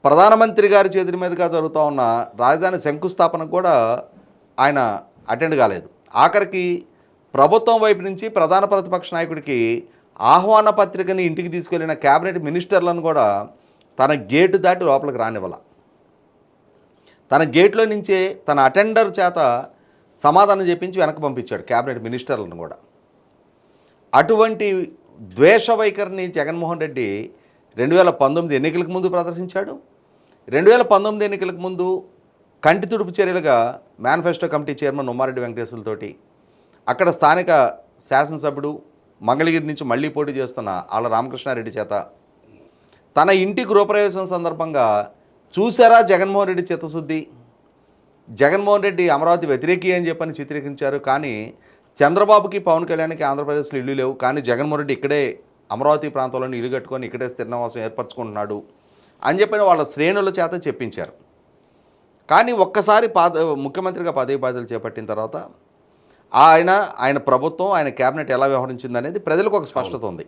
ప్రధానమంత్రి గారి చేతుల మీదుగా జరుగుతూ ఉన్న రాజధాని శంకుస్థాపనకు కూడా ఆయన అటెండ్ కాలేదు. ఆఖరికి ప్రభుత్వం వైపు నుంచి ప్రధాన ప్రతిపక్ష నాయకుడికి ఆహ్వాన పత్రికని ఇంటికి తీసుకెళ్లిన కేబినెట్ మినిస్టర్లను కూడా తన గేటు దాటి లోపలికి రానివ్వాల. తన గేట్లో నుంచే తన అటెండర్ చేత సమాధానం చెప్పించి వెనక్కి పంపించాడు కేబినెట్ మినిస్టర్లను కూడా. అటువంటి ద్వేష వైఖరిని జగన్మోహన్ రెడ్డి 2019 ఎన్నికలకు ముందు ప్రదర్శించాడు. 2019 ఎన్నికలకు ముందు కంటి తుడుపు చర్యలుగా మేనిఫెస్టో కమిటీ చైర్మన్ ఉమ్మారెడ్డి వెంకటేశ్వర్లతోటి అక్కడ స్థానిక శాసనసభ్యుడు మంగళగిరి నుంచి మళ్ళీ పోటీ చేస్తున్న ఆళ్ళ రామకృష్ణారెడ్డి చేత తన ఇంటి గృహప్రవేశం సందర్భంగా చూసారా జగన్మోహన్ రెడ్డి చిత్తశుద్ధి, జగన్మోహన్ రెడ్డి అమరావతి వ్యతిరేకి అని చెప్పని చిత్రీకరించారు. కానీ చంద్రబాబుకి పవన్ కళ్యాణ్కి ఆంధ్రప్రదేశ్లో ఇల్లు లేవు, కానీ జగన్మోహన్ రెడ్డి ఇక్కడే అమరావతి ప్రాంతంలోని ఇల్లు కట్టుకొని ఇక్కడే స్థిర నివాసం ఏర్పరచుకుంటున్నాడు అని చెప్పిన వాళ్ళ శ్రేణుల చేత చెప్పించారు. కానీ ఒక్కసారి ముఖ్యమంత్రిగా పదవి బాధ్యతలు చేపట్టిన తర్వాత ఆయన ప్రభుత్వం ఆయన కేబినెట్ ఎలా వ్యవహరించింది అనేది ప్రజలకు ఒక స్పష్టత ఉంది.